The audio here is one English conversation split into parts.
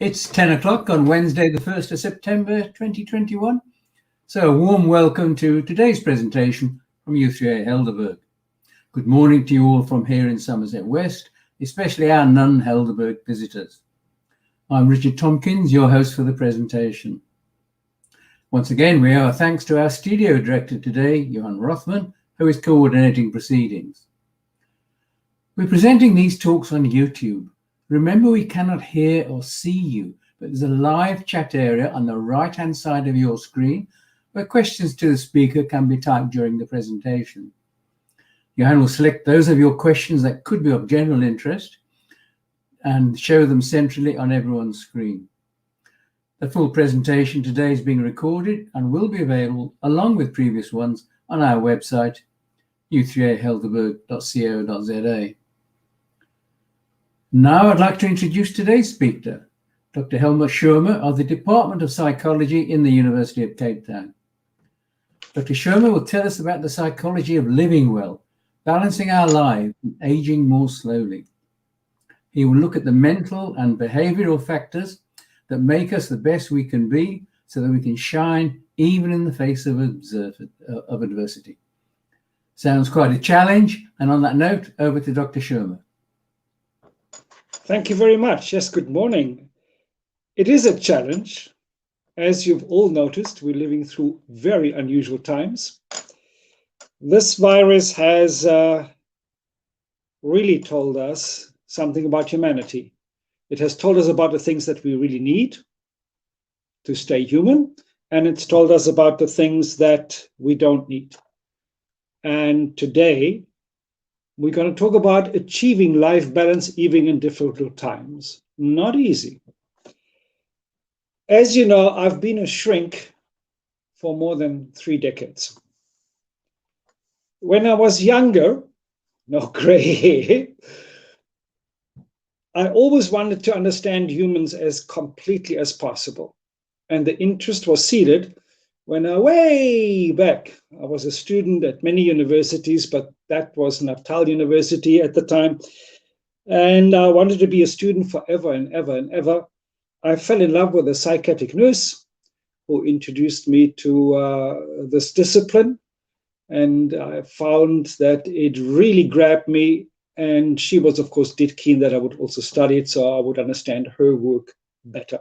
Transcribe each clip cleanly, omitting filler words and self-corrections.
It's 10 o'clock on Wednesday, the 1st of September 2021. So a warm welcome to today's presentation from U3A Helderberg. Good morning to you all from here in Somerset West, especially our non-Helderberg visitors. I'm Richard Tompkins, your host for the presentation. Once again, we owe thanks to our studio director today, Johan Rothman, who is coordinating proceedings. We're presenting these talks on YouTube. Remember, we cannot hear or see you, but there's a live chat area on the right-hand side of your screen where questions to the speaker can be typed during the presentation. Johan will select those of your questions that could be of general interest and show them centrally on everyone's screen. The full presentation today is being recorded and will be available along with previous ones on our website, u3ahelderberg.co.za. Now I'd like to introduce today's speaker, Dr. Helgo Schomer of the Department of Psychology in the University of Cape Town. Dr. Schomer will tell us about the psychology of living well, balancing our lives and aging more slowly. He will look at the mental and behavioral factors that make us the best we can be so that we can shine even in the face of adversity. Sounds quite a challenge, and on that note, over to Dr. Schomer. Thank you very much. Yes, good morning. It is a challenge. As you've all noticed, we're living through very unusual times. This virus has really told us something about humanity. It has told us about the things that we really need to stay human, and it's told us about the things that we don't need. And today, we're going to talk about achieving life balance even in difficult times. Not easy. As you know, I've been a shrink for more than 3 decades. When I was younger, no gray hair, I always wanted to understand humans as completely as possible. And the interest was seeded when way back, I was a student at many universities, but that was Natal University at the time. And I wanted to be a student forever and ever and ever. I fell in love with a psychiatric nurse who introduced me to this discipline. And I found that it really grabbed me. And she was, of course, dead keen that I would also study it so I would understand her work better.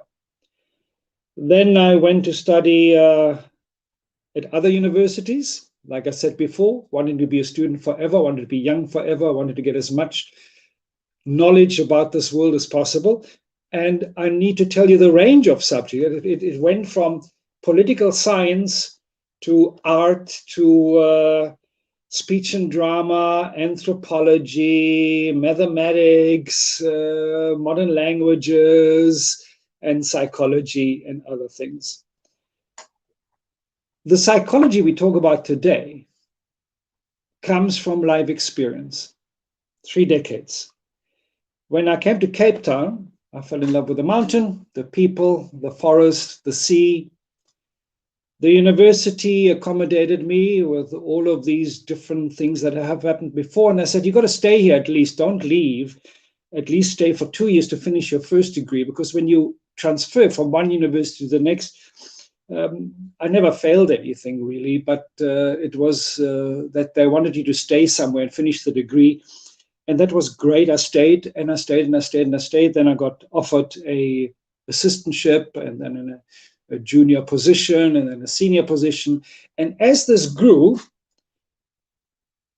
Then I went to study at other universities. Like I said before, wanting to be a student forever, wanted to be young forever, wanted to get as much knowledge about this world as possible. And I need to tell you the range of subjects. It went from political science to art to speech and drama, anthropology, mathematics, modern languages, and psychology and other things. The psychology we talk about today comes from life experience, 3 decades. When I came to Cape Town, I fell in love with the mountain, the people, the forest, the sea. The university accommodated me with all of these different things that have happened before. And I said, you've got to stay here at least, don't leave. At least stay for 2 years to finish your first degree, because when you transfer from one university to the next, I never failed anything really, but it was that they wanted you to stay somewhere and finish the degree. And that was great. I stayed and I stayed and I stayed and I stayed. Then I got offered a assistantship and then a junior position and then a senior position. And as this grew,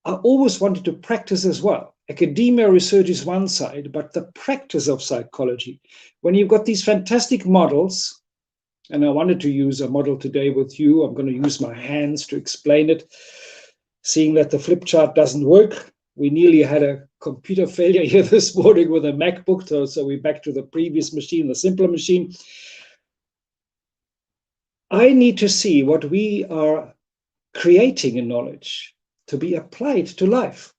I always wanted to practice as well. Academia research is one side, but the practice of psychology, when you've got these fantastic models, and I wanted to use a model today with you. I'm going to use my hands to explain it. Seeing that the flip chart doesn't work, we nearly had a computer failure here this morning with a MacBook, so we're back to the previous machine, the simpler machine. I need to see what we are creating in knowledge to be applied to life.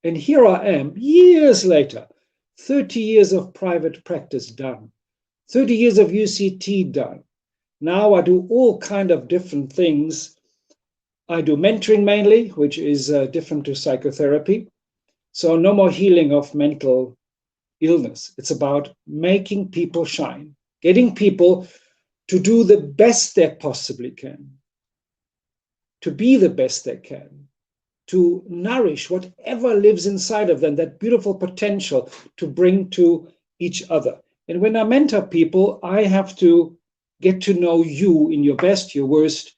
And here I am, years later, 30 years of private practice done. 30 years of UCT done. Now I do all kind of different things. I do mentoring mainly, which is different to psychotherapy. So no more healing of mental illness. It's about making people shine, getting people to do the best they possibly can, to be the best they can, to nourish whatever lives inside of them, that beautiful potential to bring to each other. And when I mentor people, I have to get to know you in your best, your worst,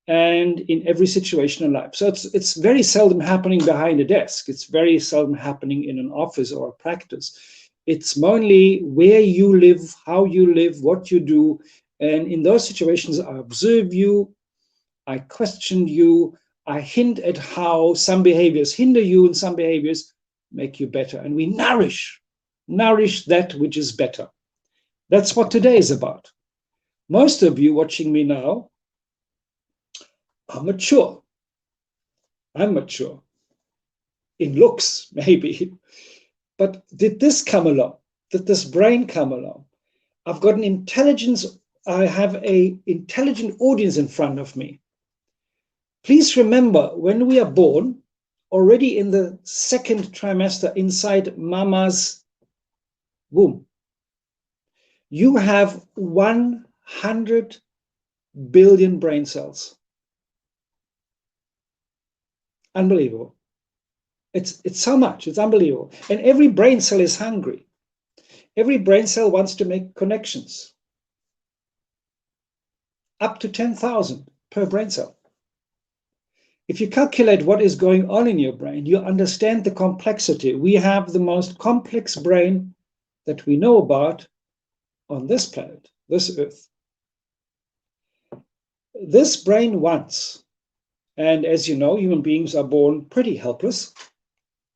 and in every situation in life. So it's very seldom happening behind a desk. It's very seldom happening in an office or a practice. It's mainly where you live, how you live, what you do. And in those situations, I observe you, I question you, I hint at how some behaviors hinder you and some behaviors make you better. And we nourish that which is better. That's what today is about. Most of you watching me now are mature. I'm mature. In looks, maybe. But did this come along? Did this brain come along? I've got an intelligence, I have an intelligent audience in front of me. Please remember, when we are born, already in the second trimester inside mama's womb, you have 100 billion brain cells. Unbelievable. It's so much, it's unbelievable. And every brain cell is hungry. Every brain cell wants to make connections. Up to 10,000 per brain cell. If you calculate what is going on in your brain, you understand the complexity. We have the most complex brain that we know about on this planet, this earth. This brain wants, and as you know, human beings are born pretty helpless.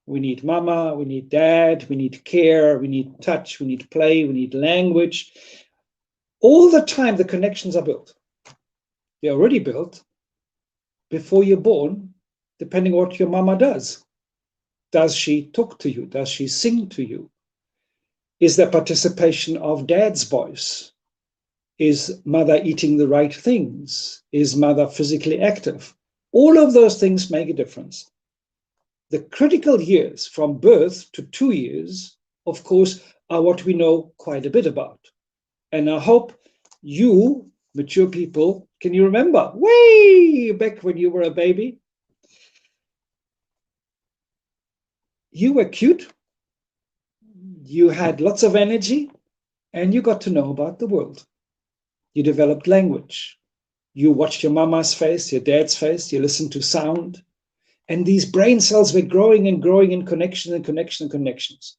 We need mama, we need dad, we need care, we need touch, we need play, we need language. All the time the connections are built. They're already built before you're born, depending on what your mama does. Does she talk to you? Does she sing to you? Is there participation of dad's voice? Is mother eating the right things? Is mother physically active? All of those things make a difference. The critical years from birth to 2 years, of course, are what we know quite a bit about. And I hope you, mature people, can you remember way back when you were a baby? You were cute, you had lots of energy, and you got to know about the world. You developed language. You watched your mama's face, your dad's face, you listened to sound. And these brain cells were growing and growing in connection and connection and connections.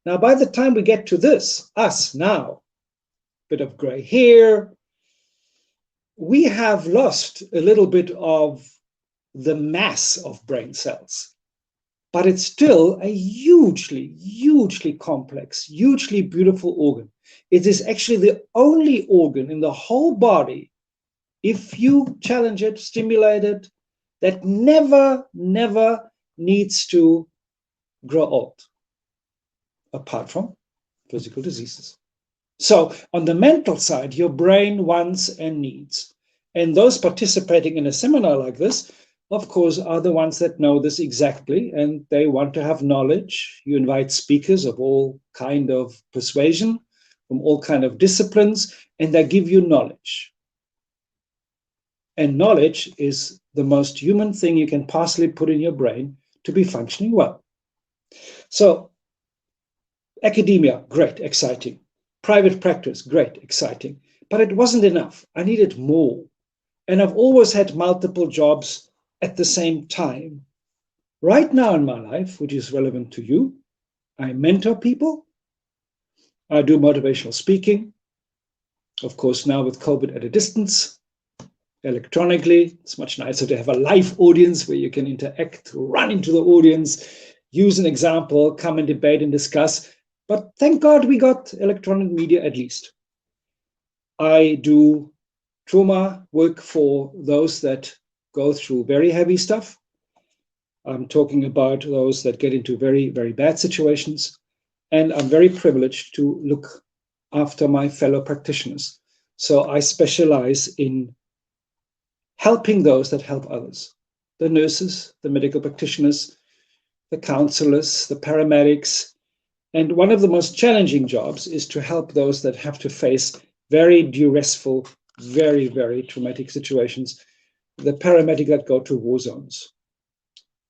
Now, by the time we get to this, us now, bit of gray hair, we have lost a little bit of the mass of brain cells. But it's still a hugely, hugely complex, hugely beautiful organ. It is actually the only organ in the whole body, if you challenge it, stimulate it, that never needs to grow old, apart from physical diseases. So on the mental side, your brain wants and needs. And those participating in a seminar like this, of course, are the ones that know this exactly, and they want to have knowledge. You invite speakers of all kind of persuasion, from all kind of disciplines, and they give you knowledge. And knowledge is the most human thing you can possibly put in your brain to be functioning well. So academia, great, exciting. Private practice, great, exciting. But it wasn't enough. I needed more. And I've always had multiple jobs at the same time. Right now in my life, which is relevant to you, I mentor people. I do motivational speaking. Of course, now with COVID at a distance, electronically, it's much nicer to have a live audience where you can interact, run into the audience, use an example, come and debate and discuss. But thank God we got electronic media at least. I do trauma work for those that go through very heavy stuff. I'm talking about those that get into very, very bad situations. And I'm very privileged to look after my fellow practitioners. So I specialize in helping those that help others. The nurses, the medical practitioners, the counselors, the paramedics, And one of the most challenging jobs is to help those that have to face very duressful, very, very traumatic situations, the paramedic that go to war zones.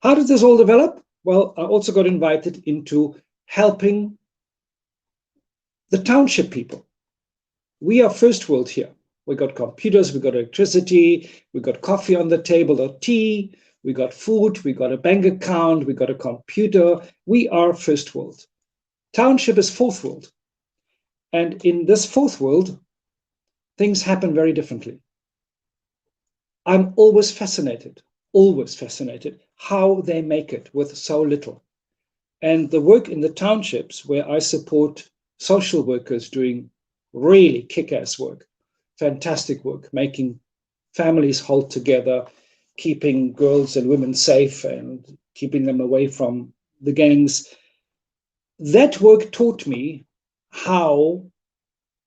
How did this all develop? Well, I also got invited into helping the township people. We are first world here. We got computers, we got electricity, we got coffee on the table or tea, we got food, we got a bank account, we got a computer. We are first world. Township is fourth world. And in this fourth world, things happen very differently. I'm always fascinated how they make it with so little. And the work in the townships where I support social workers doing really kick-ass work, fantastic work, making families hold together, keeping girls and women safe and keeping them away from the gangs. That work taught me how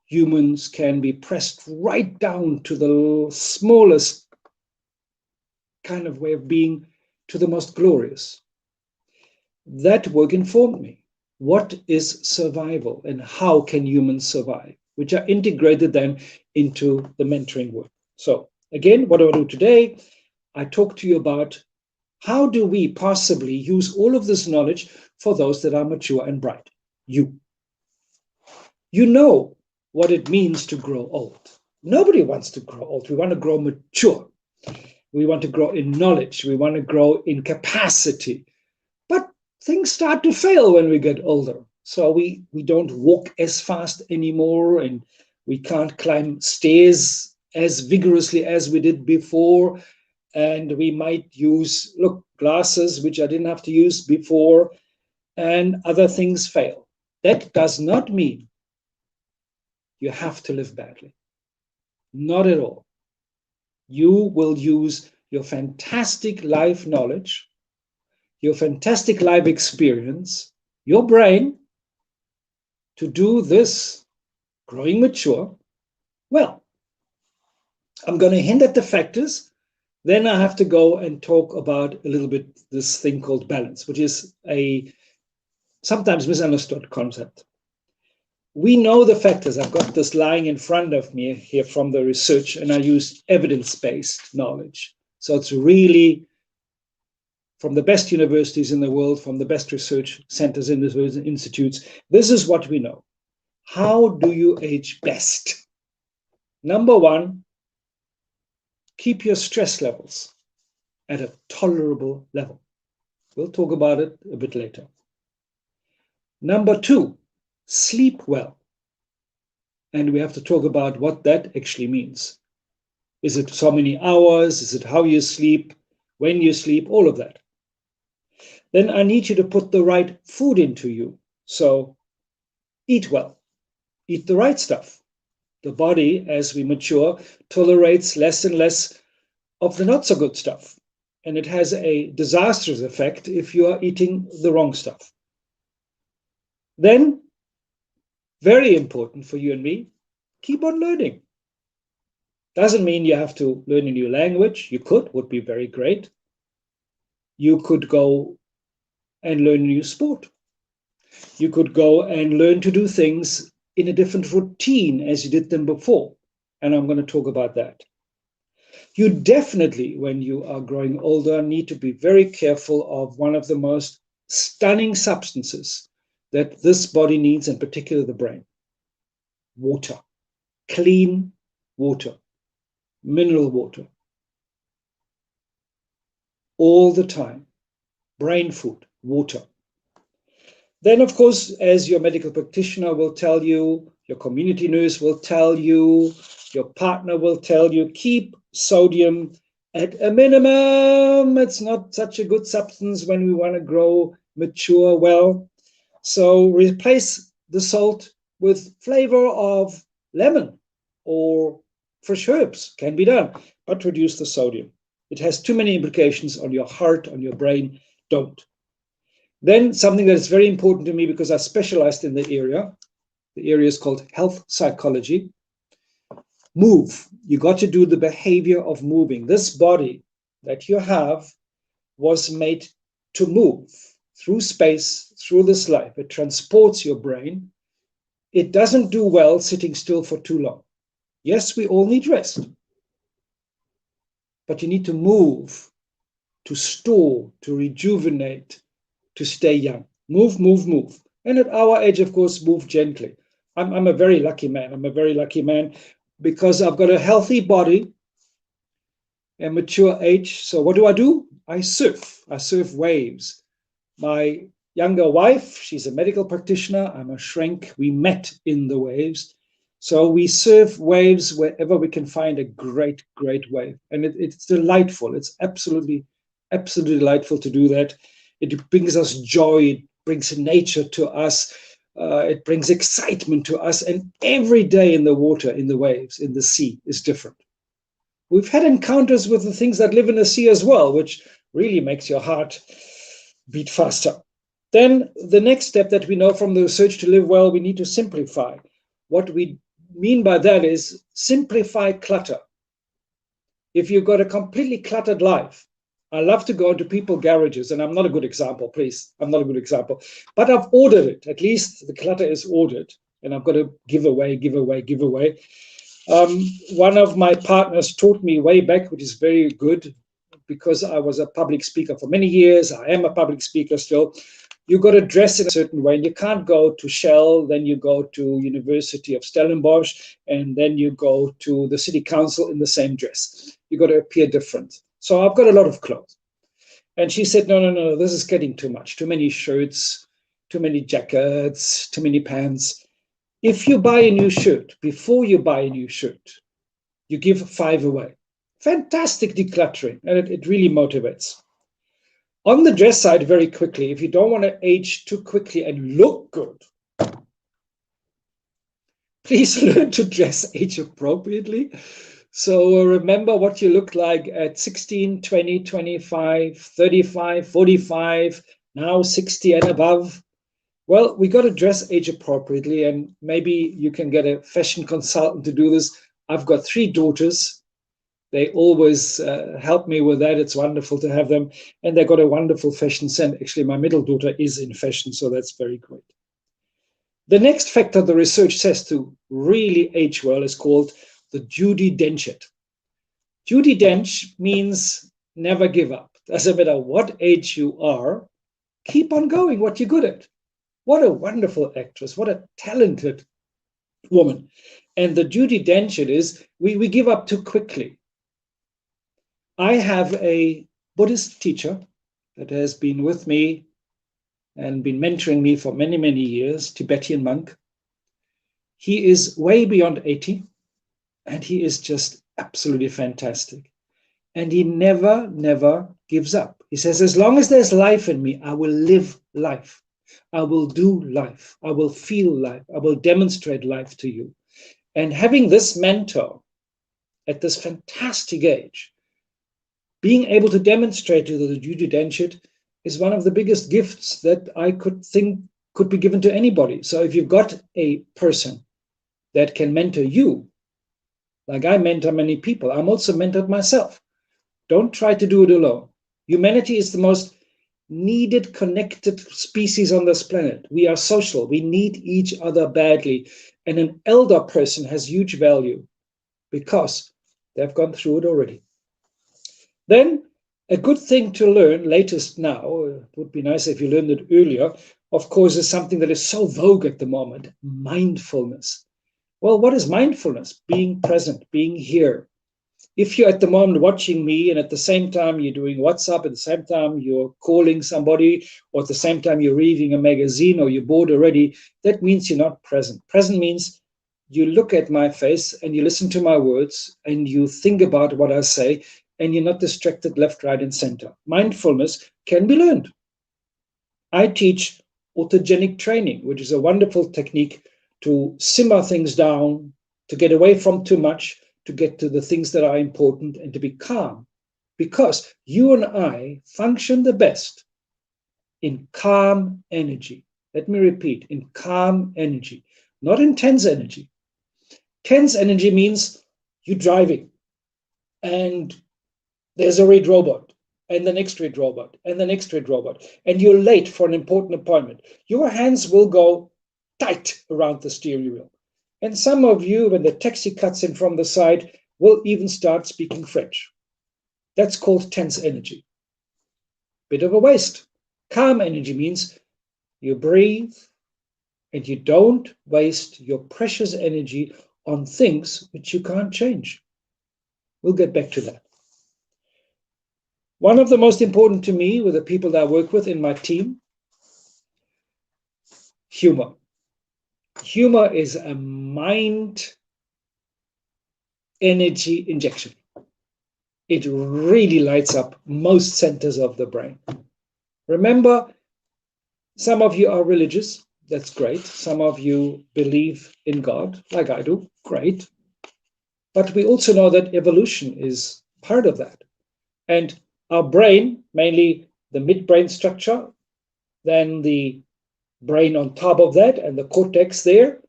humans can be pressed right down to the smallest kind of way of being to the most glorious. That work informed me. What is survival and how can humans survive? Which I integrated then into the mentoring work. So again, what do I do today? I talk to you about how do we possibly use all of this knowledge for those that are mature and bright. You know what it means to grow old. Nobody wants to grow old. We want to grow mature. We want to grow in knowledge. We want to grow in capacity. But things start to fail when we get older. So we don't walk as fast anymore, and we can't climb stairs as vigorously as we did before. And we might use, glasses, which I didn't have to use before, and other things fail. That does not mean you have to live badly. Not at all. You will use your fantastic life knowledge, your fantastic life experience, your brain to do this growing mature well. I'm going to hint at the factors. Then I have to go and talk about a little bit this thing called balance, which is a sometimes misunderstood concept. We know the factors. I've got this lying in front of me here from the research, and I use evidence-based knowledge. So it's really from the best universities in the world, from the best research centers in the institutes. This is what we know. How do you age best? Number one, keep your stress levels at a tolerable level. We'll talk about it a bit later. Number two, sleep well. And we have to talk about what that actually means. Is it so many hours? Is it how you sleep, when you sleep, all of that? Then I need you to put the right food into you. So eat well, eat the right stuff. The body, as we mature, tolerates less and less of the not so good stuff. And it has a disastrous effect if you are eating the wrong stuff. Then, very important for you and me, keep on learning. Doesn't mean you have to learn a new language. You could, would be very great. You could go and learn a new sport. You could go and learn to do things in a different routine as you did them before. And I'm going to talk about that. You definitely, when you are growing older, need to be very careful of one of the most stunning substances that this body needs, in particular the brain. Water, clean water, mineral water. All the time, brain food, water. Then, of course, as your medical practitioner will tell you, your community nurse will tell you, your partner will tell you, keep sodium at a minimum. It's not such a good substance when we want to grow mature well. So replace the salt with flavor of lemon or fresh herbs, can be done, but reduce the sodium. It has too many implications on your heart, on your brain. Don't. Then something that is very important to me because I specialized in the area is called health psychology. Move. You got to do the behavior of moving. This body that you have was made to move through space, through this life. It transports your brain. It doesn't do well sitting still for too long. Yes, we all need rest, but you need to move, to store, to rejuvenate, to stay young. Move, move, move. And at our age, of course, move gently. I'm a very lucky man. I'm a very lucky man because I've got a healthy body, a mature age. So what do? I surf. I surf waves. My younger wife, she's a medical practitioner. I'm a shrink. We met in the waves. So we surf waves wherever we can find a great, great wave. And it's delightful. It's absolutely, absolutely delightful to do that. It brings us joy. It brings nature to us. It brings excitement to us. And every day in the water, in the waves, in the sea is different. We've had encounters with the things that live in the sea as well, which really makes your heart beat faster. Then the next step that we know from the research to live well, we need to simplify. What we mean by that is simplify clutter. If you've got a completely cluttered life, I love to go into people's garages, and I'm not a good example, please. I'm not a good example. But I've ordered it. At least the clutter is ordered. And I've got to give away. One of my partners taught me way back, which is very good, because I was a public speaker for many years. I am a public speaker still. You got to dress in a certain way, and you can't go to Shell, then you go to University of Stellenbosch, and then you go to the city council in the same dress. You got to appear different. So I've got a lot of clothes. And she said, no, this is getting too much. Too many shirts, too many jackets, too many pants. If you buy a new shirt, before you buy a new shirt, you give 5 away. Fantastic decluttering, and it really motivates. On the dress side, very quickly, if you don't want to age too quickly and look good, please learn to dress age appropriately. So remember what you looked like at 16, 20, 25, 35, 45, now 60 and above. Well, we got to dress age appropriately, and maybe you can get a fashion consultant to do this. I've got 3 daughters. They always help me with that. It's wonderful to have them. And they've got a wonderful fashion sense. Actually, my middle daughter is in fashion, so that's very great. The next factor the research says to really age well is called the Judy Dench. Judy Dench means never give up. Doesn't matter what age you are, keep on going what you're good at. What a wonderful actress. What a talented woman. And the Judy Dench is, we give up too quickly. I have a Buddhist teacher that has been with me and been mentoring me for many, many years, Tibetan monk. He is way beyond 80, and he is just absolutely fantastic. And he never, never gives up. He says, as long as there's life in me, I will live life. I will do life. I will feel life. I will demonstrate life to you. And having this mentor at this fantastic age, being able to demonstrate to the Judy Dench is one of the biggest gifts that I could think could be given to anybody. So if you've got a person that can mentor you, like I mentor many people, I'm also mentored myself. Don't try to do it alone. Humanity is the most needed, connected species on this planet. We are social. We need each other badly. And an elder person has huge value because they've gone through it already. Then a good thing to learn, latest now, it would be nice if you learned it earlier, of course, is something that is so vogue at the moment, mindfulness. Well, what is mindfulness? Being present, being here. If you're at the moment watching me and at the same time you're doing WhatsApp, at the same time you're calling somebody, or at the same time you're reading a magazine or you're bored already, that means you're not present. Present means you look at my face and you listen to my words and you think about what I say, and you're not distracted left, right, and center. Mindfulness can be learned. I teach autogenic training, which is a wonderful technique to simmer things down, to get away from too much, to get to the things that are important, and to be calm. Because you and I function the best in calm energy. Let me repeat, in calm energy, not in tense energy. Tense energy means you're driving and there's a red robot and the next red robot, and the next red robot, and you're late for an important appointment, your hands will go tight around the steering wheel. And some of you, when the taxi cuts in from the side, will even start speaking French. That's called tense energy. Bit of a waste. Calm energy means you breathe and you don't waste your precious energy on things which you can't change. We'll get back to that. One of the most important to me with the people that I work with in my team, humor. Humor is a mind energy injection. It really lights up most centers of the brain. Remember, some of you are religious. That's great. Some of you believe in God, like I do. Great. But we also know that evolution is part of that. And our brain, mainly the midbrain structure, then the brain on top of that, and the cortex there,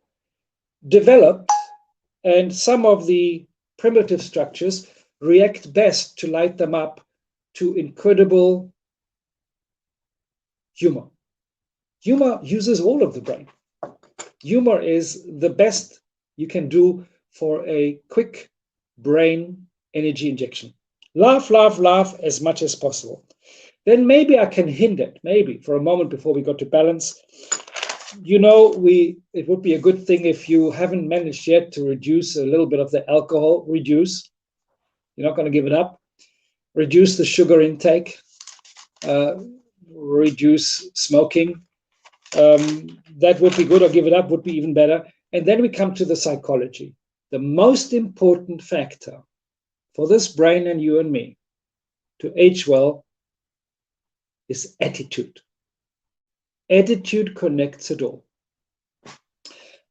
developed, and some of the primitive structures react best to light them up to incredible humor. Humor uses all of the brain. Humor is the best you can do for a quick brain energy injection. Laugh, laugh, laugh as much as possible. Then maybe I can hint it, maybe for a moment before we go to balance. You know, it would be a good thing if you haven't managed yet to reduce a little bit of the alcohol, reduce. You're not going to give it up. Reduce the sugar intake. Reduce smoking. That would be good, or give it up would be even better. And then we come to the psychology. The most important factor for this brain and you and me to age well is attitude. Attitude connects it all.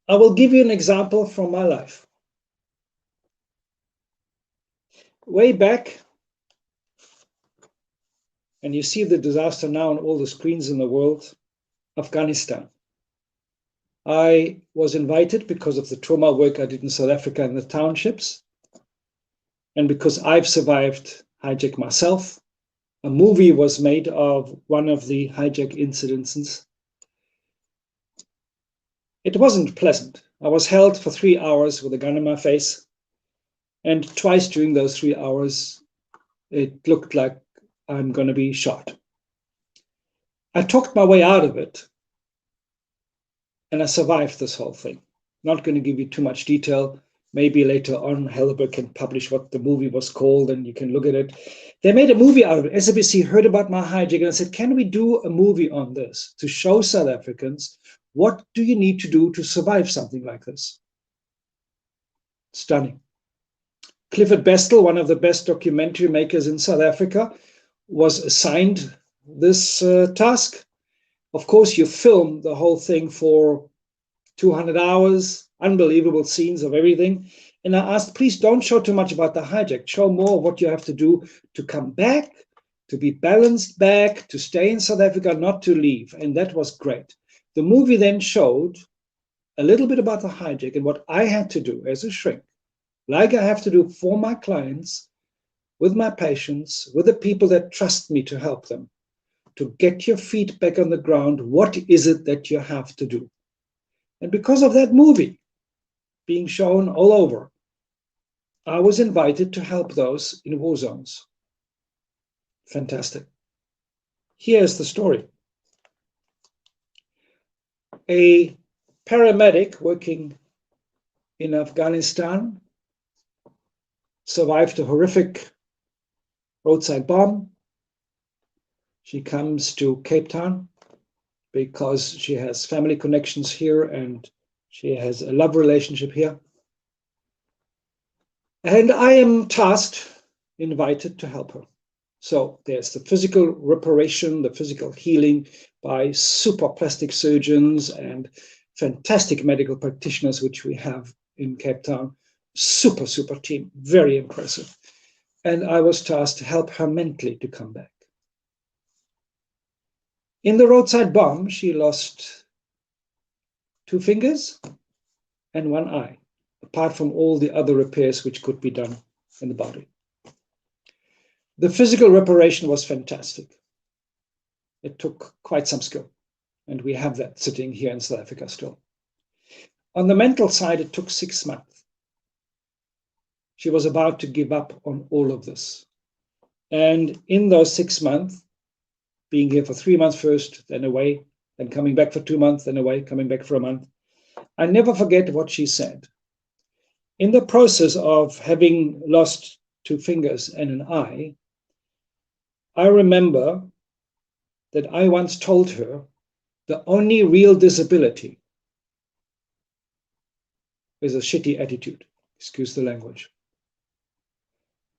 I will give you an example from my life. Way back, and you see the disaster now on all the screens in the world, Afghanistan. I was invited because of the trauma work I did in South Africa in the townships, and because I've survived hijack myself. A movie was made of one of the hijack incidences. It wasn't pleasant. I was held for 3 hours with a gun in my face, and twice during those 3 hours, it looked like I'm going to be shot. I talked my way out of it, and I survived this whole thing. Not going to give you too much detail. Maybe later on, Helgo can publish what the movie was called, and you can look at it. They made a movie out of it. SABC heard about my hijack and said, can we do a movie on this to show South Africans what do you need to do to survive something like this? Stunning. Clifford Bestel, one of the best documentary makers in South Africa, was assigned this task. Of course, you film the whole thing for 200 hours, unbelievable scenes of everything. And I asked, please don't show too much about the hijack. Show more of what you have to do to come back, to be balanced back, to stay in South Africa, not to leave. And that was great. The movie then showed a little bit about the hijack and what I had to do as a shrink, like I have to do for my clients, with my patients, with the people that trust me to help them, to get your feet back on the ground. What is it that you have to do? And because of that movie being shown all over, I was invited to help those in war zones. Fantastic. Here's the story. A paramedic working in Afghanistan survived a horrific roadside bomb. She comes to Cape Town because she has family connections here and she has a love relationship here. And I am tasked, invited to help her. So there's the physical reparation, the physical healing by super plastic surgeons and fantastic medical practitioners, which we have in Cape Town. Super, super team, very impressive. And I was tasked to help her mentally to come back. In the roadside bomb, she lost 2 fingers and 1 eye, apart from all the other repairs which could be done in the body. The physical reparation was fantastic. It took quite some skill, and we have that sitting here in South Africa still. On the mental side, it took 6 months. She was about to give up on all of this. And in those 6 months, being here for 3 months first, then away, then coming back for 2 months, then away, coming back for a month, I never forget what she said. In the process of having lost 2 fingers and an eye, I remember that I once told her the only real disability is a shitty attitude, excuse the language.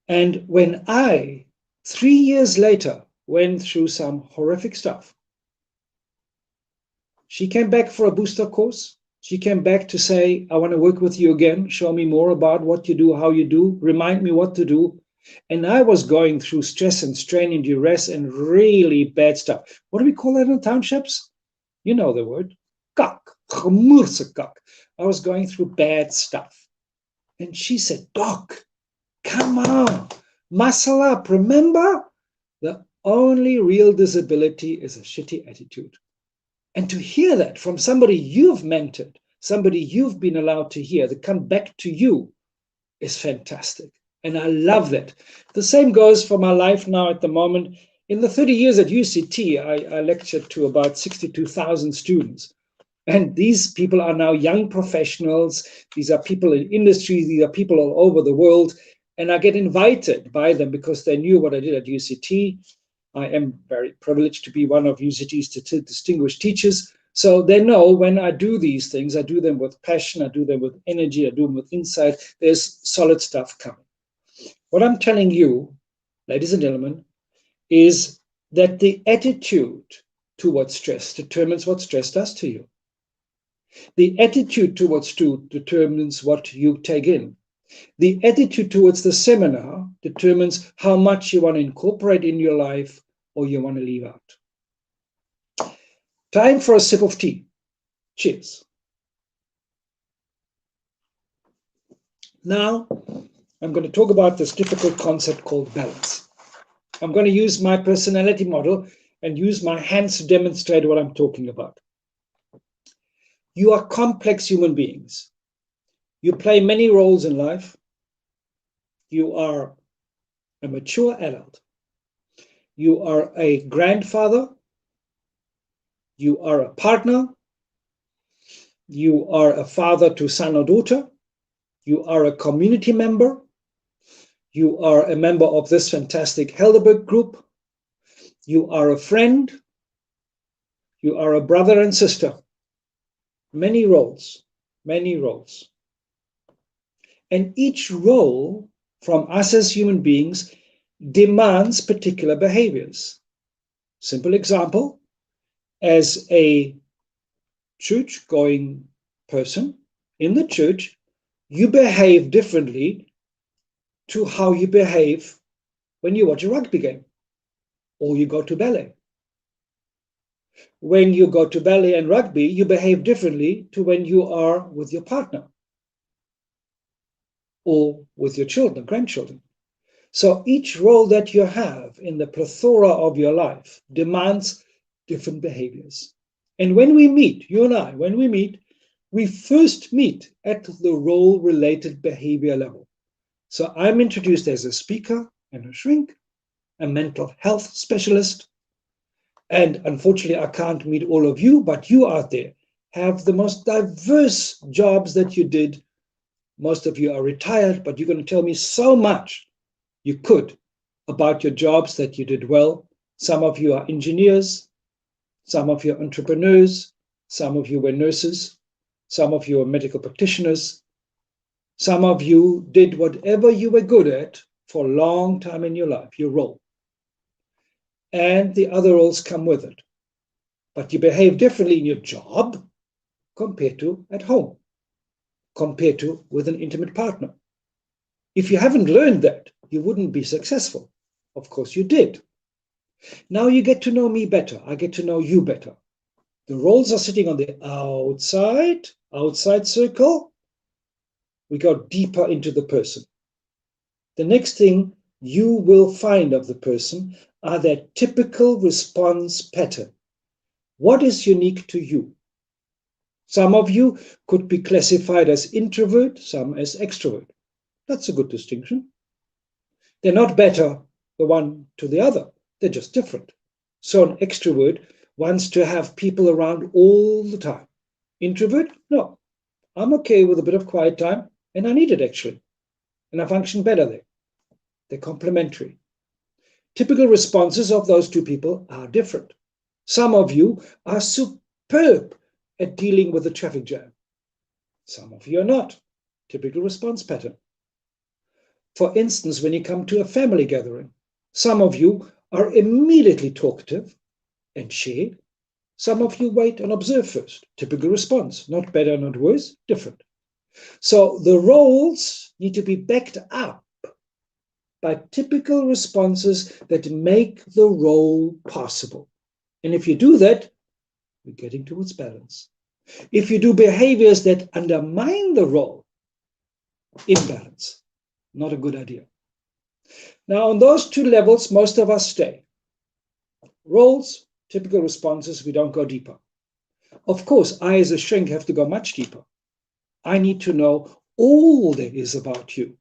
And when I, 3 years later, went through some horrific stuff, she came back for a booster course. She came back to say, I want to work with you again, show me more about what you do, how you do, remind me what to do. And I was going through stress and strain and duress and really bad stuff. What do we call that in the townships? You know the word. Kak, gemoerse kak. I was going through bad stuff. And she said, Doc, come on, muscle up. Remember, the only real disability is a shitty attitude. And to hear that from somebody you've mentored, somebody you've been allowed to hear, that come back to you, is fantastic. And I love that. The same goes for my life now at the moment. In the 30 years at UCT, I lectured to about 62,000 students. And these people are now young professionals. These are people in industry. These are people all over the world. And I get invited by them because they knew what I did at UCT. I am very privileged to be one of UCT's distinguished teachers. So they know when I do these things, I do them with passion, I do them with energy, I do them with insight. There's solid stuff coming. What I'm telling you, ladies and gentlemen, is that the attitude towards stress determines what stress does to you. The attitude towards truth determines what you take in. The attitude towards the seminar determines how much you want to incorporate in your life or you want to leave out. Time for a sip of tea. Cheers. Now, I'm going to talk about this difficult concept called balance. I'm going to use my personality model and use my hands to demonstrate what I'm talking about. You are complex human beings. You play many roles in life. You are a mature adult. You are a grandfather. You are a partner. You are a father to son or daughter. You are a community member. You are a member of this fantastic Helderberg group. You are a friend. You are a brother and sister. Many roles, many roles. And each role from us as human beings demands particular behaviors. Simple example, as a church-going person in the church, you behave differently to how you behave when you watch a rugby game or you go to ballet. When you go to ballet and rugby, you behave differently to when you are with your partner or with your children, grandchildren. So each role that you have in the plethora of your life demands different behaviors. And when we meet, you and I, when we meet, we first meet at the role-related behavior level. So I'm introduced as a speaker and a shrink, a mental health specialist, and unfortunately I can't meet all of you, but you out there have the most diverse jobs that you did. Most of you are retired, but you're going to tell me so much you could about your jobs that you did well. Some of you are engineers, some of you are entrepreneurs, some of you were nurses, some of you are medical practitioners, some of you did whatever you were good at for a long time in your life, your role. And the other roles come with it. But you behave differently in your job compared to at home, compared to with an intimate partner. If you haven't learned that, you wouldn't be successful. Of course you did. Now you get to know me better. I get to know you better. The roles are sitting on the outside circle. We go deeper into the person. The next thing, you will find of the person are their typical response pattern. What is unique to you? Some of you could be classified as introvert, some as extrovert. That's a good distinction. They're not better the one to the other. They're just different. So an extrovert wants to have people around all the time. Introvert? No. I'm okay with a bit of quiet time, and I need it actually. And I function better there. They're complementary. Typical responses of those two people are different. Some of you are superb at dealing with the traffic jam. Some of you are not. Typical response pattern. For instance, when you come to a family gathering, some of you are immediately talkative and share. Some of you wait and observe first. Typical response. Not better, not worse, different. So the roles need to be backed up by typical responses that make the role possible. And if you do that, we're getting towards balance. If you do behaviors that undermine the role, imbalance. Not a good idea. Now, on those two levels, most of us stay. Roles, typical responses, we don't go deeper. Of course, I as a shrink have to go much deeper. I need to know all there is about you.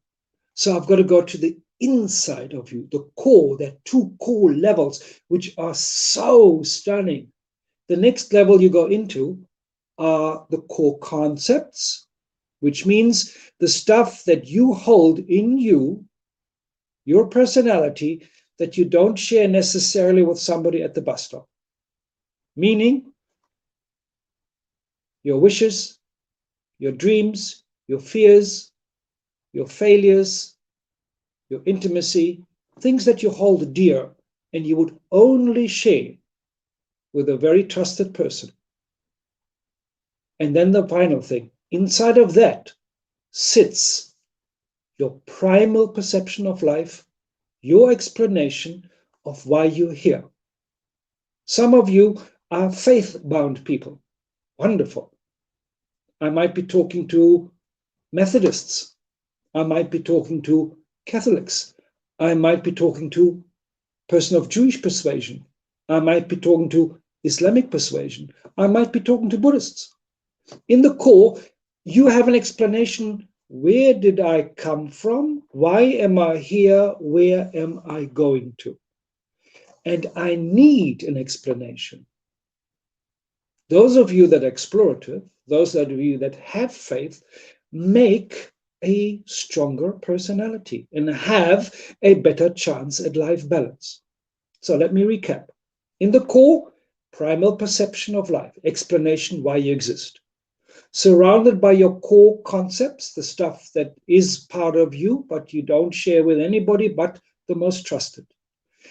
So I've got to go to the inside of you, the core, there are two core levels, which are so stunning. The next level you go into are the core concepts, which means the stuff that you hold in you, your personality, that you don't share necessarily with somebody at the bus stop. Meaning, your wishes, your dreams, your fears, your failures, your intimacy, things that you hold dear and you would only share with a very trusted person. And then the final thing, inside of that sits your primal perception of life, your explanation of why you're here. Some of you are faith-bound people. Wonderful. I might be talking to Methodists. I might be talking to Catholics. I might be talking to a person of Jewish persuasion. I might be talking to Islamic persuasion. I might be talking to Buddhists. In the core, you have an explanation. Where did I come from? Why am I here? Where am I going to? And I need an explanation. Those of you that are explorative, those of you that have faith, make a stronger personality and have a better chance at life balance. So let me recap. In the core, primal perception of life, explanation why you exist. Surrounded by your core concepts, the stuff that is part of you, but you don't share with anybody but the most trusted.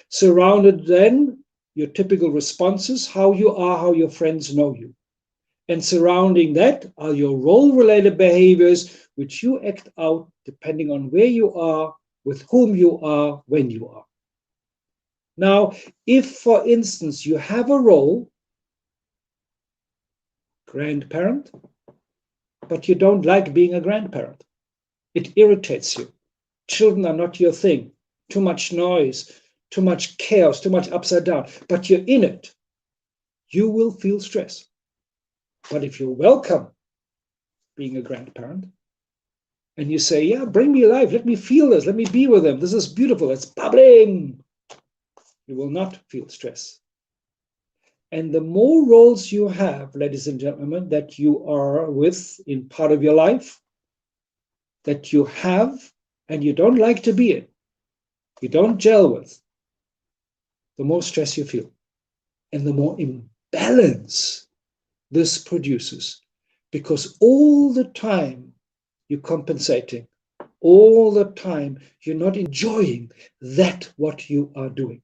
Surrounded then, your typical responses, how you are, how your friends know you. And surrounding that are your role-related behaviors, which you act out depending on where you are, with whom you are, when you are. Now, if, for instance, you have a role, grandparent, but you don't like being a grandparent, it irritates you. Children are not your thing. Too much noise, too much chaos, too much upside down, but you're in it. You will feel stress. But if you welcome being a grandparent and you say, yeah, bring me alive, let me feel this, let me be with them, this is beautiful, it's bubbling, you will not feel stress. And the more roles you have, ladies and gentlemen, that you are with in part of your life, that you have and you don't like to be in, you don't gel with, the more stress you feel and the more imbalance this produces, because all the time you're compensating, all the time you're not enjoying that what you are doing.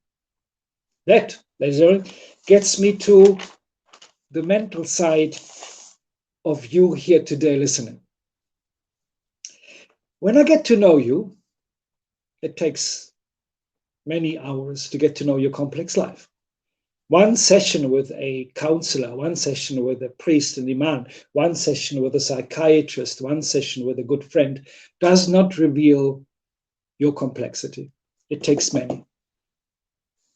That, ladies and gentlemen, gets me to the mental side of you here today listening. When I get to know you, it takes many hours to get to know your complex life. One session with a counselor, one session with a priest and imam, one session with a psychiatrist, one session with a good friend does not reveal your complexity. It takes many.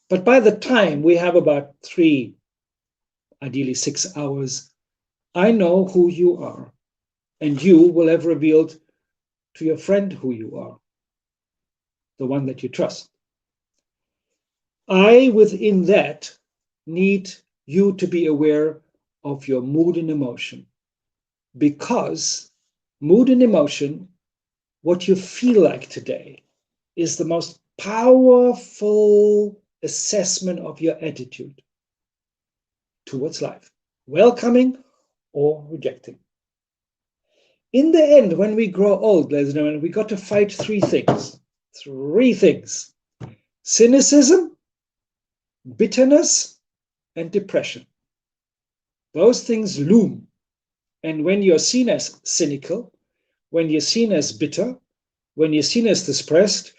But by the time we have about 3, ideally 6 hours, I know who you are, and you will have revealed to your friend who you are, the one that you trust. I, within that, need you to be aware of your mood and emotion, because mood and emotion, what you feel like today, is the most powerful assessment of your attitude towards life, welcoming or rejecting. In the end, when we grow old, ladies and gentlemen, we got to fight 3 things. 3 things: cynicism, bitterness, and depression. Those things loom. And when you're seen as cynical, when you're seen as bitter, when you're seen as depressed,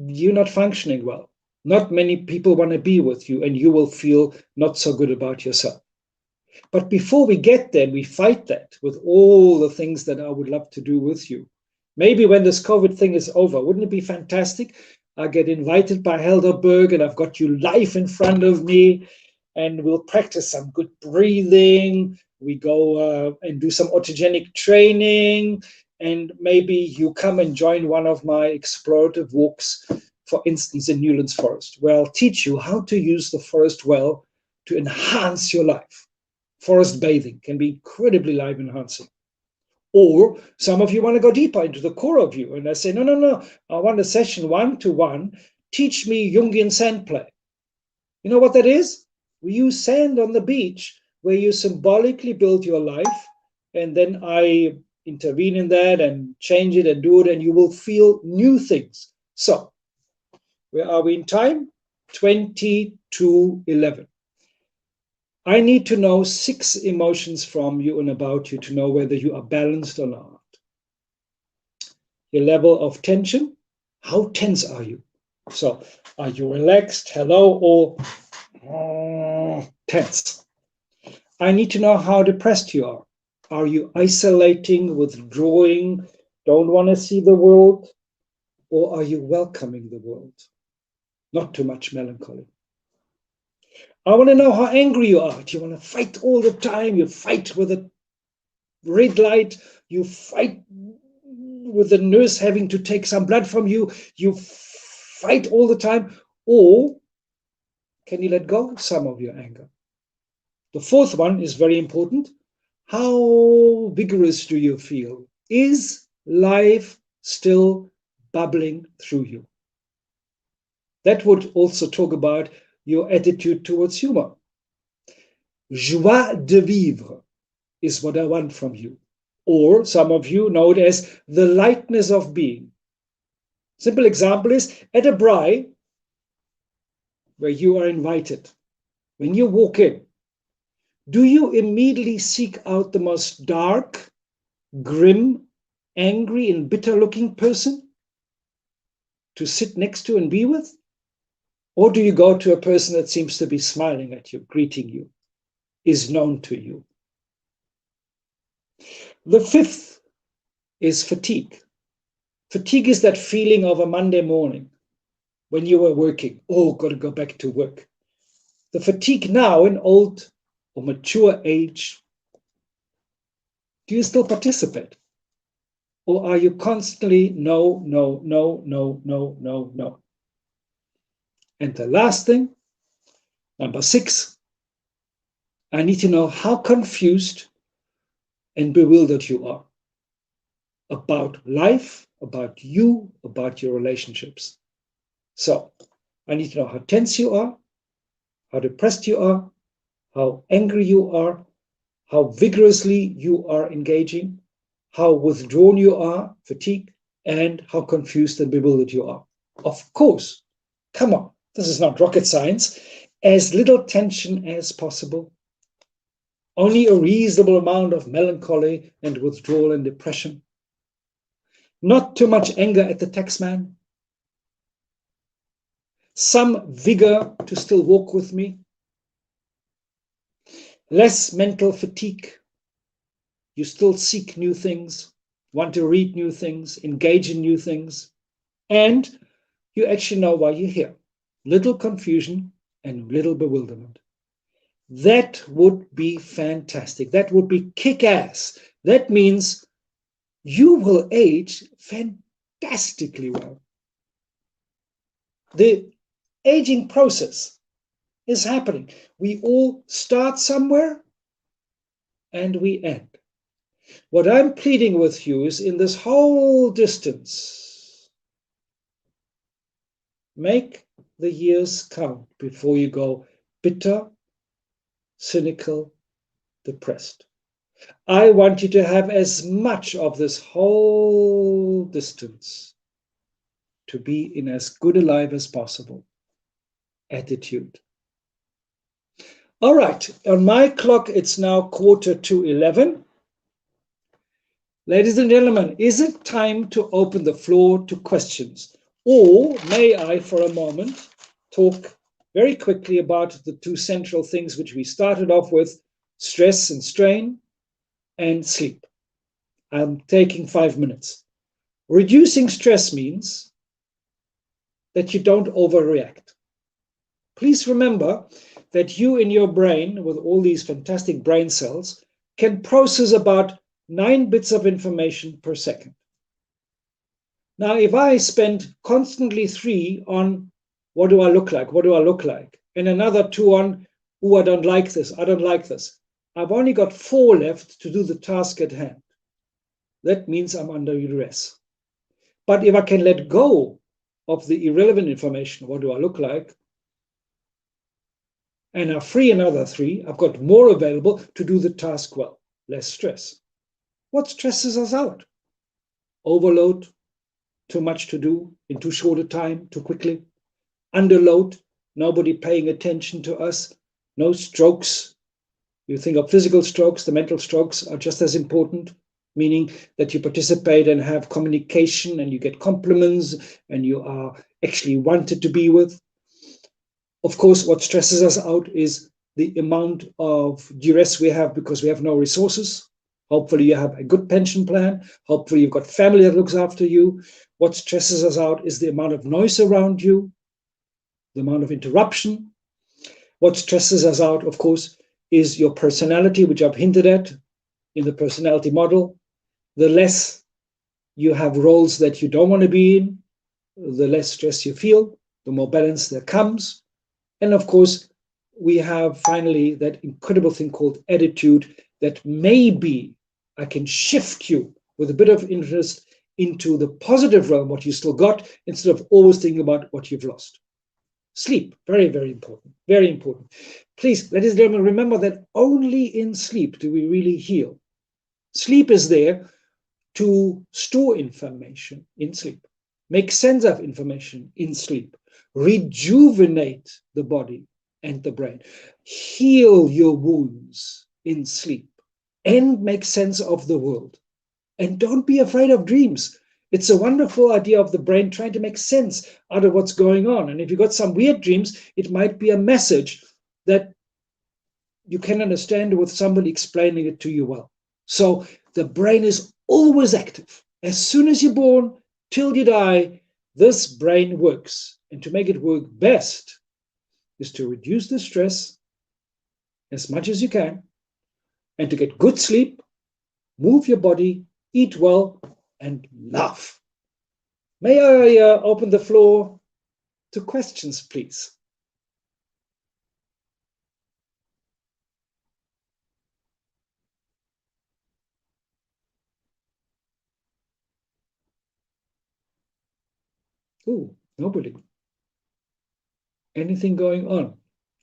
you're not functioning well. Not many people want to be with you, and you will feel not so good about yourself. But before we get there, we fight that with all the things that I would love to do with you. Maybe when this COVID thing is over, wouldn't it be fantastic? I get invited by Helderberg and I've got you live in front of me, and we'll practice some good breathing. We go and do some autogenic training, and maybe you come and join one of my explorative walks, for instance, in Newlands Forest, where I'll teach you how to use the forest well to enhance your life. Forest bathing can be incredibly life enhancing. Or some of you want to go deeper into the core of you, and I say, no, I want a session 1-to-1. Teach me Jungian sand play. You know what that is? We use sand on the beach where you symbolically build your life, and then I intervene in that and change it and do it, and you will feel new things. So, where are we in time? 20-11. I need to know 6 emotions from you and about you to know whether you are balanced or not. Your level of tension, how tense are you? So, are you relaxed, hello, or tense? I need to know how depressed you are. Are you isolating, withdrawing, don't want to see the world? Or are you welcoming the world? Not too much melancholy. I want to know how angry you are. Do you want to fight all the time? You fight with a red light. You fight with the nurse having to take some blood from you. You fight all the time. Or can you let go of some of your anger? The 4th one is very important. How vigorous do you feel? Is life still bubbling through you? That would also talk about your attitude towards humor. Joie de vivre is what I want from you. Or some of you know it as the lightness of being. Simple example is at a braai where you are invited. When you walk in, do you immediately seek out the most dark, grim, angry, and bitter-looking person to sit next to and be with? Or do you go to a person that seems to be smiling at you, greeting you, is known to you? The 5th is fatigue. Fatigue is that feeling of a Monday morning when you were working. Oh, got to go back to work. The fatigue now in old or mature age, do you still participate? Or are you constantly no? And the last thing, number 6, I need to know how confused and bewildered you are about life, about you, about your relationships. So I need to know how tense you are, how depressed you are, how angry you are, how vigorously you are engaging, how withdrawn you are, fatigue, and how confused and bewildered you are. Of course, come on, this is not rocket science. As little tension as possible. Only a reasonable amount of melancholy and withdrawal and depression. Not too much anger at the taxman. Some vigor to still walk with me. Less mental fatigue. You still seek new things, want to read new things, engage in new things. And you actually know why you're here. Little confusion and little bewilderment. That would be fantastic. That would be kick-ass. That means you will age fantastically well. The aging process is happening. We all start somewhere and we end. What I'm pleading with you is in this whole distance, make the years count before you go bitter, cynical, depressed. I want you to have as much of this whole distance to be in as good a life as possible attitude. All right, on my clock, it's now 11:15. Ladies and gentlemen, is it time to open the floor to questions? Or may I, for a moment, talk very quickly about the two central things which we started off with, stress and strain and sleep. I'm taking 5 minutes. Reducing stress means that you don't overreact. Please remember that you in your brain, with all these fantastic brain cells, can process about 9 bits of information per second. Now, if I spend constantly 3 on what do I look like, what do I look like, and another 2 on, oh, I don't like this, I don't like this, I've only got 4 left to do the task at hand. That means I'm under duress. But if I can let go of the irrelevant information, what do I look like, and I free another 3, I've got more available to do the task well, less stress. What stresses us out? Overload, too much to do in too short a time, too quickly. Underload, nobody paying attention to us. No strokes. You think of physical strokes, the mental strokes are just as important, meaning that you participate and have communication and you get compliments and you are actually wanted to be with. Of course, what stresses us out is the amount of duress we have because we have no resources. Hopefully you have a good pension plan. Hopefully you've got family that looks after you. What stresses us out is the amount of noise around you, the amount of interruption. What stresses us out, of course, is your personality, which I've hinted at in the personality model. The less you have roles that you don't want to be in, the less stress you feel, the more balance there comes. And of course, we have finally that incredible thing called attitude, that maybe I can shift you with a bit of interest into the positive realm, what you still got, instead of always thinking about what you've lost. Sleep, very, very important, very important. Please, ladies and gentlemen, remember that only in sleep do we really heal. Sleep is there to store information in sleep, make sense of information in sleep, rejuvenate the body and the brain, heal your wounds in sleep, and make sense of the world. And don't be afraid of dreams. It's a wonderful idea of the brain trying to make sense out of what's going on. And if you've got some weird dreams, it might be a message that you can understand with somebody explaining it to you well. So the brain is always active. As soon as you're born till you die, this brain works. And to make it work best is to reduce the stress as much as you can, and to get good sleep, move your body, eat well, and laugh. May I open the floor to questions, please? Ooh, nobody. Anything going on?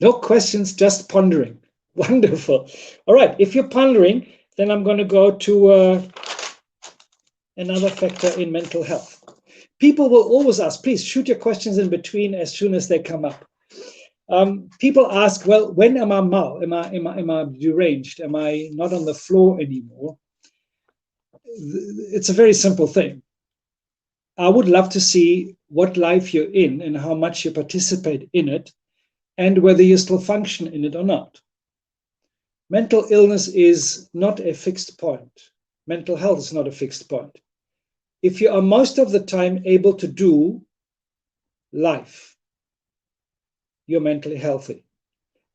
No questions, just pondering. Wonderful. All right, if you're pondering, then I'm going to go to another factor in mental health. People will always ask, please shoot your questions in between as soon as they come up. People ask, well, when am I mal? Am I deranged? Am I not on the floor anymore? It's a very simple thing. I would love to see what life you're in and how much you participate in it, and whether you still function in it or not. Mental illness is not a fixed point. Mental health is not a fixed point. If you are most of the time able to do life, you're mentally healthy.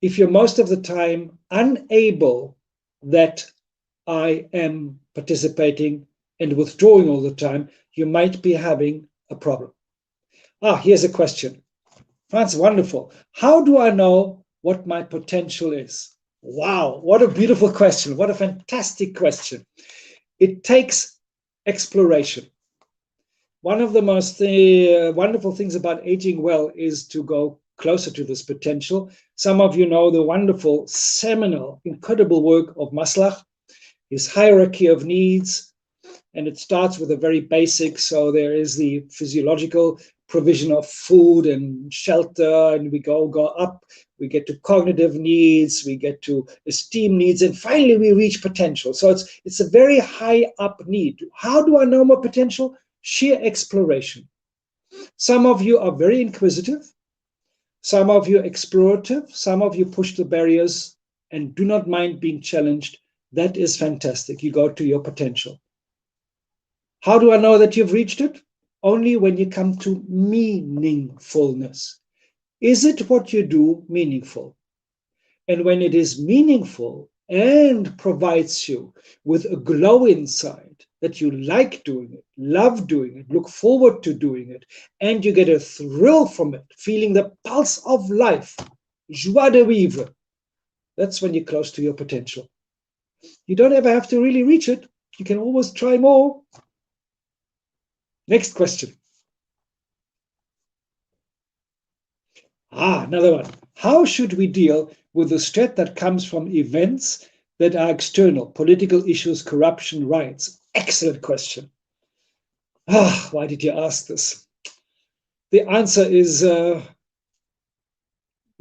If you're most of the time unable, that I am participating and withdrawing all the time, you might be having a problem. Here's a question. That's wonderful. How do I know what my potential is? Wow, what a beautiful question. What a fantastic question. It takes exploration. One of the most wonderful things about aging well is to go closer to this potential. Some of you know the wonderful, seminal, incredible work of Maslach, his hierarchy of needs, and it starts with a very basic. So there is the physiological provision of food and shelter, and we go up, we get to cognitive needs, we get to esteem needs, and finally we reach potential. So it's a very high up need. How do I know my potential? Sheer exploration. Some of you are very inquisitive, some of you explorative, some of you push the barriers and do not mind being challenged. That is fantastic. You go to your potential. How do I know that you've reached it? Only when you come to meaningfulness. Is it what you do meaningful? And when it is meaningful and provides you with a glow inside that you like doing it, love doing it, look forward to doing it, and you get a thrill from it, feeling the pulse of life, joie de vivre, that's when you're close to your potential. You don't ever have to really reach it. You can always try more. Next question. Another one. How should we deal with the threat that comes from events that are external, political issues, corruption, riots? Excellent question. Why did you ask this? The answer is you've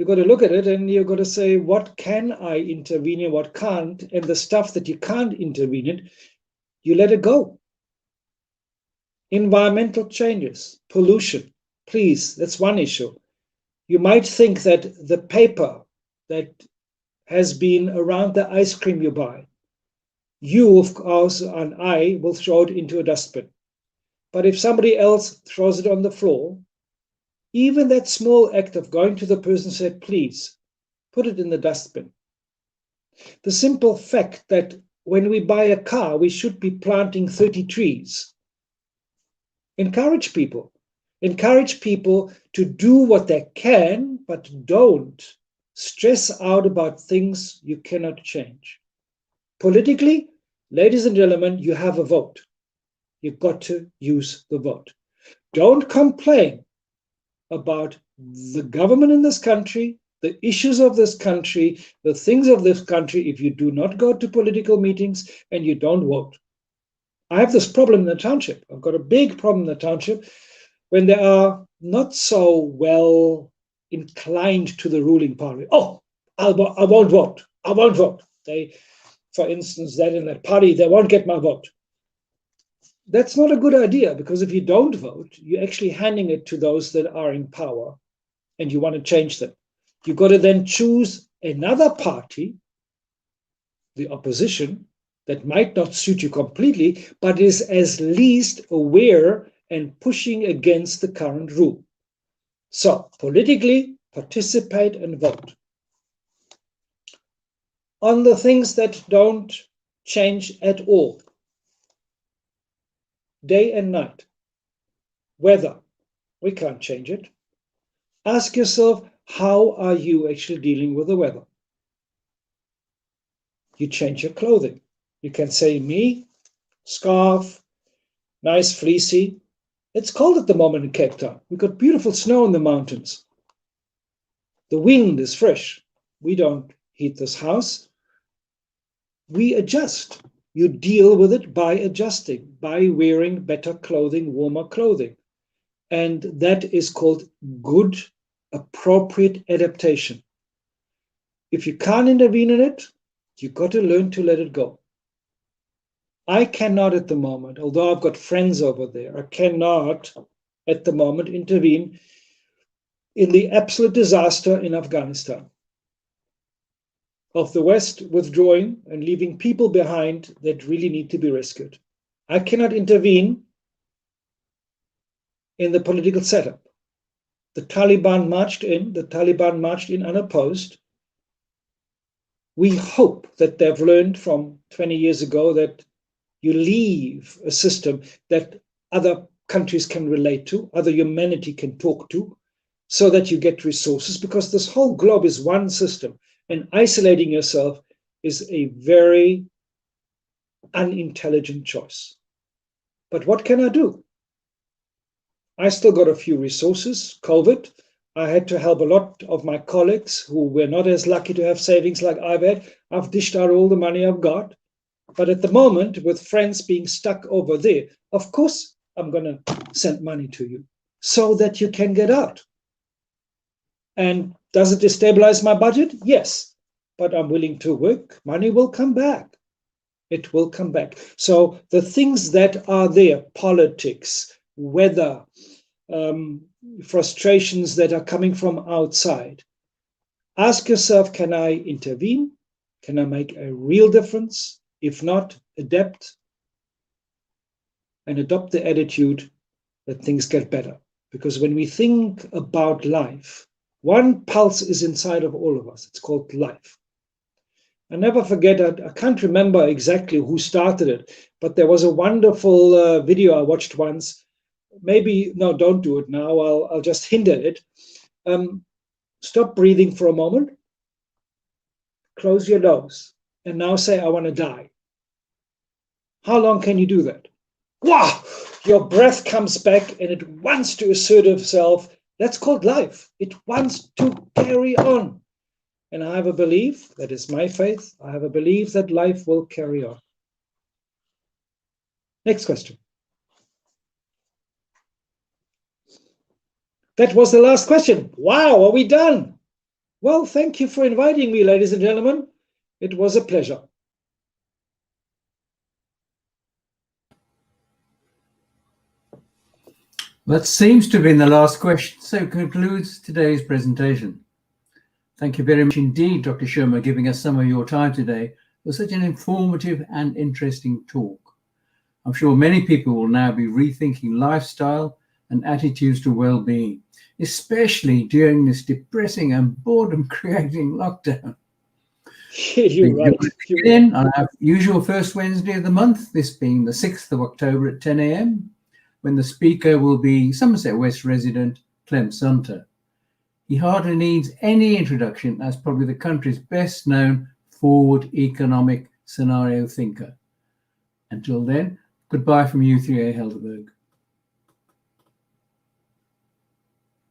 got to look at it and you've got to say, what can I intervene in, what can't? And the stuff that you can't intervene in, you let it go. Environmental changes, pollution, please, that's one issue. You might think that the paper that has been around the ice cream you buy, you, of course, and I will throw it into a dustbin. But if somebody else throws it on the floor, even that small act of going to the person and said, please, put it in the dustbin. The simple fact that when we buy a car, we should be planting 30 trees. Encourage people. Encourage people to do what they can, but don't stress out about things you cannot change. Politically, ladies and gentlemen, you have a vote. You've got to use the vote. Don't complain about the government in this country, the issues of this country, the things of this country if you do not go to political meetings and you don't vote. I have this problem in the township. I've got a big problem in the township when they are not so well inclined to the ruling party. I won't vote. I won't vote. They, for instance, that in that party, they won't get my vote. That's not a good idea, because if you don't vote, you're actually handing it to those that are in power and you want to change them. You've got to then choose another party, the opposition, that might not suit you completely, but is at least aware and pushing against the current rule. So, politically, participate and vote. On the things that don't change at all, day and night, weather, we can't change it. Ask yourself, how are you actually dealing with the weather? You change your clothing. You can say, me, scarf, nice fleecy. It's cold at the moment in Cape Town. We've got beautiful snow in the mountains. The wind is fresh. We don't heat this house. We adjust. You deal with it by adjusting, by wearing better clothing, warmer clothing. And that is called good, appropriate adaptation. If you can't intervene in it, you've got to learn to let it go. I cannot at the moment, although I've got friends over there, I cannot at the moment intervene in the absolute disaster in Afghanistan, of the West withdrawing and leaving people behind that really need to be rescued. I cannot intervene in the political setup. The Taliban marched in unopposed. We hope that they've learned from 20 years ago that you leave a system that other countries can relate to, other humanity can talk to, so that you get resources, because this whole globe is one system, and isolating yourself is a very unintelligent choice. But what can I do? I still got a few resources. COVID, I had to help a lot of my colleagues who were not as lucky to have savings like I've had. I've dished out all the money I've got. But at the moment, with friends being stuck over there, of course, I'm going to send money to you so that you can get out. And does it destabilize my budget? Yes, but I'm willing to work. Money will come back. It will come back. So the things that are there, politics, weather, frustrations that are coming from outside, ask yourself, can I intervene? Can I make a real difference? If not, adapt and adopt the attitude that things get better. Because when we think about life, one pulse is inside of all of us. It's called life. I never forget, I can't remember exactly who started it, but there was a wonderful video I watched once. Maybe, no, don't do it now. I'll just hint at it. Stop breathing for a moment. Close your nose. And now say, I want to die. How long can you do that? Wow! Your breath comes back and it wants to assert itself. That's called life. It wants to carry on. And I have a belief, that is my faith, I have a belief that life will carry on. Next question. That was the last question. Wow, are we done? Well, thank you for inviting me, ladies and gentlemen. It was a pleasure. That seems to have been the last question, so concludes today's presentation. Thank you very much indeed, Dr. Schomer, giving us some of your time today for such an informative and interesting talk. I'm sure many people will now be rethinking lifestyle and attitudes to well-being, especially during this depressing and boredom-creating lockdown. You're right. In on our usual first Wednesday of the month, this being the 6th of October at 10 a.m, when the speaker will be Somerset West resident Clem Sunter. He hardly needs any introduction as probably the country's best known forward economic scenario thinker. Until then, goodbye from U3A Helderberg.